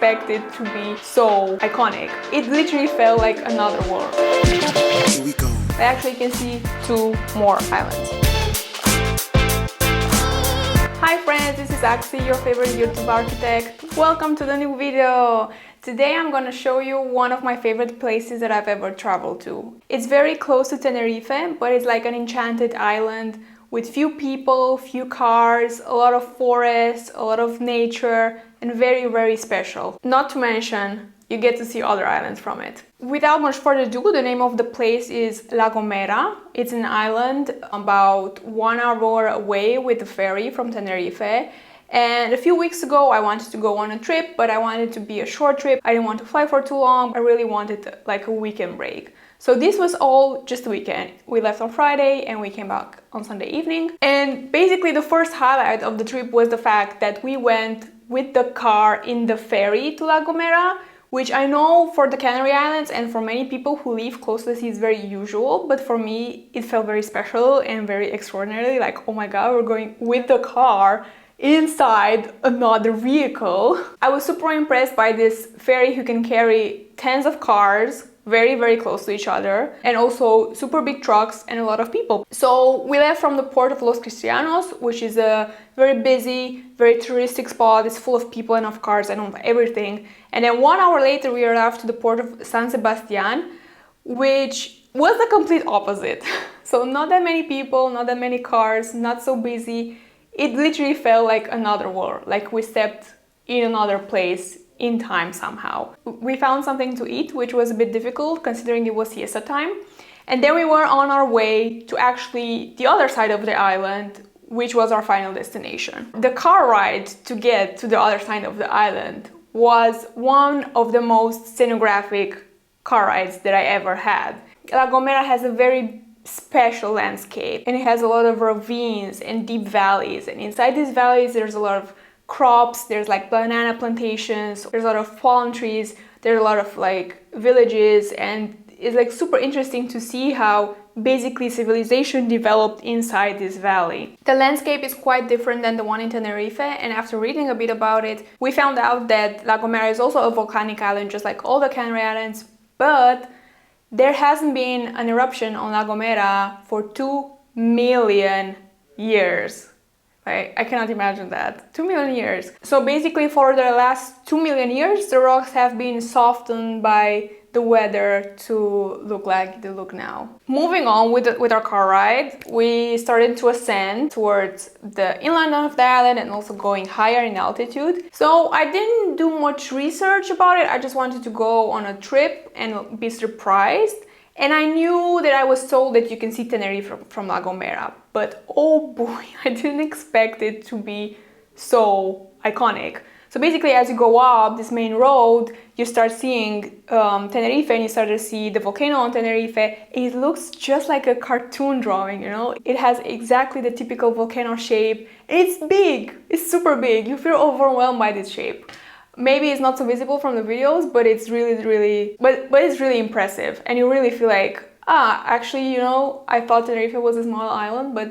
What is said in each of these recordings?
expect it to be so iconic. It literally felt like another world. Here we go. I actually can see 2 more islands. Hi friends, this is Axi, your favorite YouTube architect. Welcome to the new video. Today I'm gonna show you one of my favorite places that I've ever traveled to. It's very close to Tenerife, but it's like an enchanted island with few people, few cars, a lot of forest, a lot of nature, and very, very special. Not to mention, you get to see other islands from it. Without much further ado, the name of the place is La Gomera. It's an island about 1 hour away with the ferry from Tenerife. And a few weeks ago, I wanted to go on a trip, but I wanted to be a short trip. I didn't want to fly for too long. I really wanted like a weekend break. So this was all just a weekend. We left on Friday and we came back on Sunday evening. And basically the first highlight of the trip was the fact that we went with the car in the ferry to La Gomera, which I know for the Canary Islands and for many people who live close to the sea is very usual, but for me it felt very special and very extraordinary, like, oh my god, we're going with the car inside another vehicle. I was super impressed by this ferry who can carry tens of cars very, very close to each other, and also super big trucks and a lot of people. So we left from the port of Los Cristianos, which is a very busy, very touristic spot. It's full of people and of cars and of everything. And then 1 hour later, we arrived to the port of San Sebastian, which was the complete opposite. So not that many people, not that many cars, not so busy. It literally felt like another world, like we stepped in another place in time somehow. We found something to eat, which was a bit difficult considering it was siesta time. And then we were on our way to actually the other side of the island, which was our final destination. The car ride to get to the other side of the island was one of the most scenographic car rides that I ever had. La Gomera has a very special landscape and it has a lot of ravines and deep valleys, and inside these valleys there's a lot of crops, there's like banana plantations, there's a lot of palm trees, there's a lot of like villages, and it's like super interesting to see how basically civilization developed inside this valley. The landscape is quite different than the one in Tenerife, and after reading a bit about it, we found out that La Gomera is also a volcanic island just like all the Canary Islands, but there hasn't been an eruption on La Gomera for 2 million years. I cannot imagine that. 2 million years. So basically for the last 2 million years, the rocks have been softened by the weather to look like they look now. Moving on with our car ride, we started to ascend towards the inland of the island and also going higher in altitude. So I didn't do much research about it. I just wanted to go on a trip and be surprised. And I knew that I was told that you can see Tenerife from La Gomera, but oh boy, I didn't expect it to be so iconic. So basically, as you go up this main road, you start seeing Tenerife, and you start to see the volcano on Tenerife. It looks just like a cartoon drawing, you know? It has exactly the typical volcano shape. It's big, it's super big. You feel overwhelmed by this shape. Maybe it's not so visible from the videos, but it's really, but it's really impressive. And you really feel like, actually, you know, I thought Tenerife was a small island, but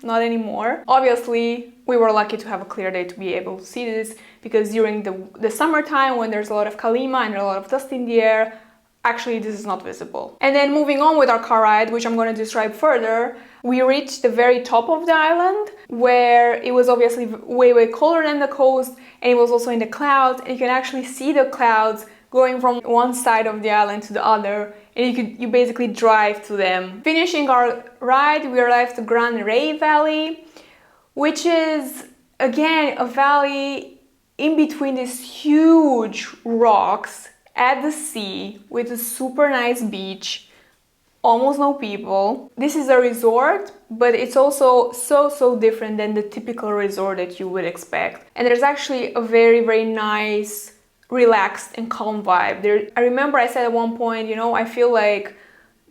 not anymore. Obviously, we were lucky to have a clear day to be able to see this, because during the summertime, when there's a lot of calima and a lot of dust in the air, actually this is not visible. And then moving on with our car ride, which I'm going to describe further, we reached the very top of the island, where it was obviously way colder than the coast, and it was also in the clouds, and you can actually see the clouds going from one side of the island to the other, and you basically drive to them. Finishing our ride, we arrived to Canary Valley, which is again a valley in between these huge rocks at the sea with a super nice beach, almost no people. This is a resort, but it's also so different than the typical resort that you would expect. And there's actually a very nice, relaxed and calm vibe there. I remember I said at one point, you know, I feel like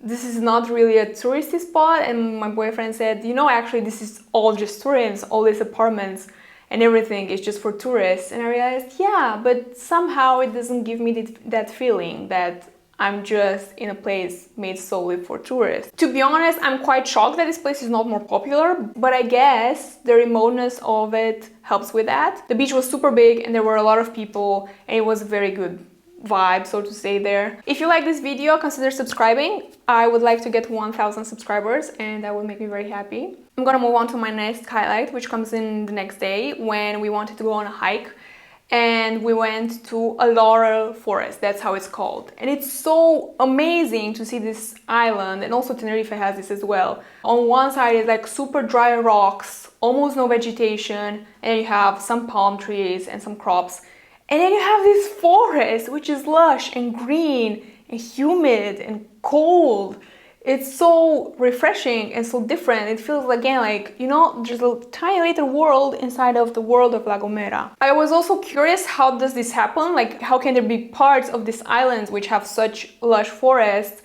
this is not really a touristy spot, and my boyfriend said, you know, actually this is all just tourists, all these apartments and everything is just for tourists. And I realized, yeah, but somehow it doesn't give me that feeling that I'm just in a place made solely for tourists. To be honest, I'm quite shocked that this place is not more popular, but I guess the remoteness of it helps with that. The beach was super big and there were a lot of people and it was a very good vibe, so to say, there. If you like this video, consider subscribing. I would like to get 1,000 subscribers and that would make me very happy. I'm gonna move on to my next highlight, which comes in the next day when we wanted to go on a hike. And we went to a Laurel Forest, that's how it's called. And it's so amazing to see this island, and also Tenerife has this as well. On one side is like super dry rocks, almost no vegetation, and you have some palm trees and some crops. And then you have this forest, which is lush and green and humid and cold. It's so refreshing and so different. It feels again like, you know, there's a tiny little world inside of the world of La Gomera. I was also curious, how does this happen? Like, how can there be parts of these islands which have such lush forests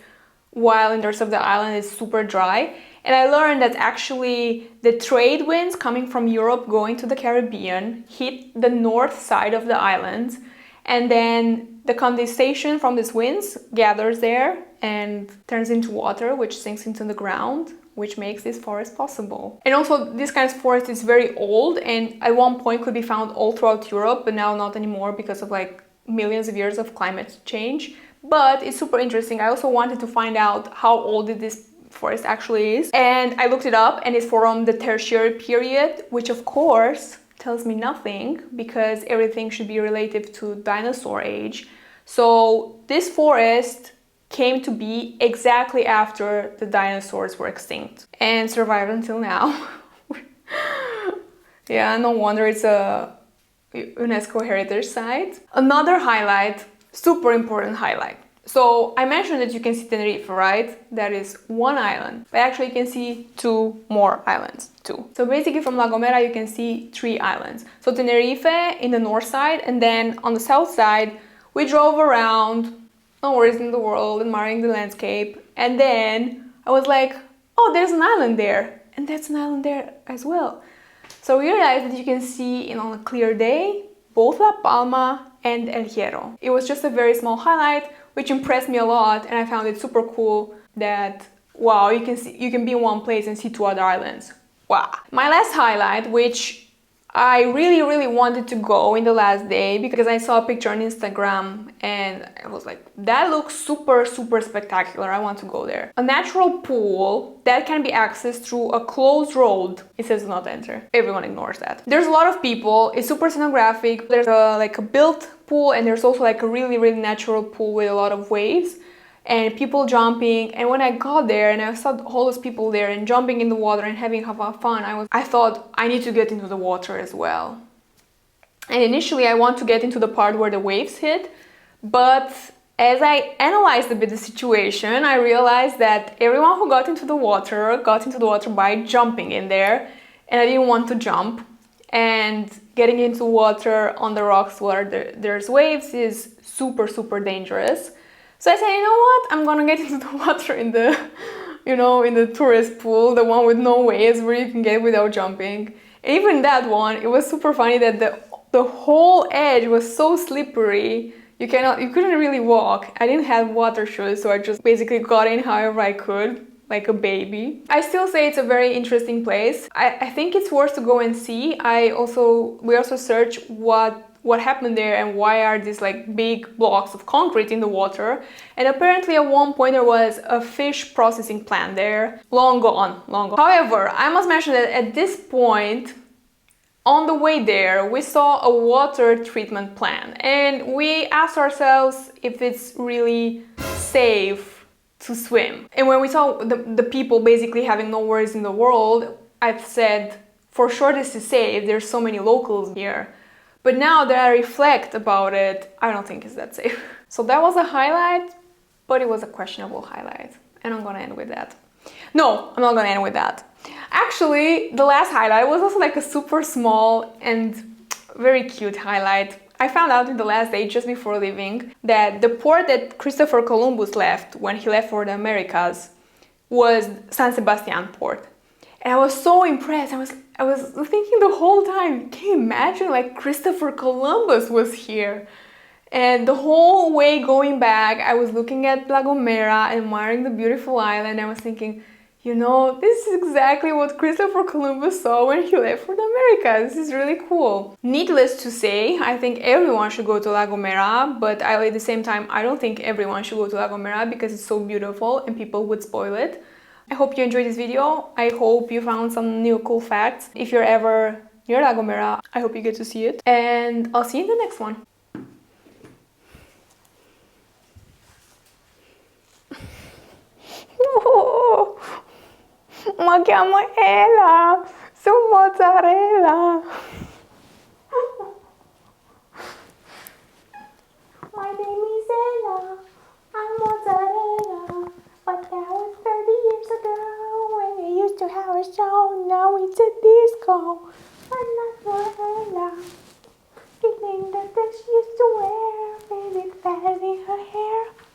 while in the rest of the island is super dry? And I learned that actually the trade winds coming from Europe going to the Caribbean hit the north side of the island, and then the condensation from these winds gathers there and turns into water, which sinks into the ground, which makes this forest possible. And also, this kind of forest is very old and at one point could be found all throughout Europe, but now not anymore because of like millions of years of climate change. But it's super interesting. I also wanted to find out how old this forest actually is. And I looked it up and it's from the Tertiary period, which of course tells me nothing because everything should be relative to dinosaur age. So this forest came to be exactly after the dinosaurs were extinct and survived until now. Yeah, no wonder it's a UNESCO heritage site. Another highlight, super important highlight. So I mentioned that you can see Tenerife, right? That is one island, but actually you can see two more islands too. So basically from La Gomera you can see 3 islands. So Tenerife in the north side, and then on the south side we drove around, no worries in the world, admiring the landscape. And then I was like, oh, there's an island there, and that's an island there as well. So we realized that you can see on a clear day both La Palma and El Hierro. It was just a very small highlight, which impressed me a lot, and I found it super cool that, wow, you can be in one place and see 2 other islands. Wow. My last highlight, which I really wanted to go in the last day because I saw a picture on Instagram and I was like, that looks super spectacular, I want to go there. A natural pool that can be accessed through a closed road. It says do not enter. Everyone ignores that. There's a lot of people, it's super scenographic. There's like a built pool, and there's also like a really natural pool with a lot of waves and people jumping. And when I got there and I saw all those people there and jumping in the water and having fun, I thought I need to get into the water as well. And initially I want to get into the part where the waves hit, but as I analyzed a bit the situation, I realized that everyone who got into the water by jumping in there, and I didn't want to jump. And getting into water on the rocks where there's waves is super dangerous. So I said, you know what, I'm gonna get into the water in the, you know, in the tourist pool, the one with no waves where you can get without jumping. And even that one, it was super funny that the whole edge was so slippery, you couldn't really walk. I didn't have water shoes, so I just basically got in however I could, like a baby. I still say it's a very interesting place. I think it's worth to go and see. We also searched what happened there and why are these like big blocks of concrete in the water. And apparently at one point there was a fish processing plant there, long gone. However, I must mention that at this point, on the way there, we saw a water treatment plant and we asked ourselves if it's really safe to swim. And when we saw the people basically having no worries in the world, I've said, for sure this is safe, there's so many locals here. But now that I reflect about it, I don't think it's that safe. So that was a highlight, but it was a questionable highlight. And I'm gonna end with that. No, I'm not gonna end with that. Actually, the last highlight was also like a super small and very cute highlight. I found out in the last day, just before leaving, that the port that Christopher Columbus left when he left for the Americas was San Sebastian port. And I was so impressed. I was thinking the whole time, can you imagine, like, Christopher Columbus was here? And the whole way going back, I was looking at La Gomera, admiring the beautiful island. I was thinking, you know, this is exactly what Christopher Columbus saw when he left for the Americas. This is really cool. Needless to say, I think everyone should go to La Gomera, but at the same time, I don't think everyone should go to La Gomera because it's so beautiful and people would spoil it. I hope you enjoyed this video. I hope you found some new cool facts. If you're ever near La Gomera, I hope you get to see it. And I'll see you in the next one. Ma chiamo Ela, su mozzarella. My name is Ella, I'm mozzarella. But that was 30 years ago when I used to have a show. Now it's a disco, but not for Ella. The thing that she used to wear, very big fat in her hair.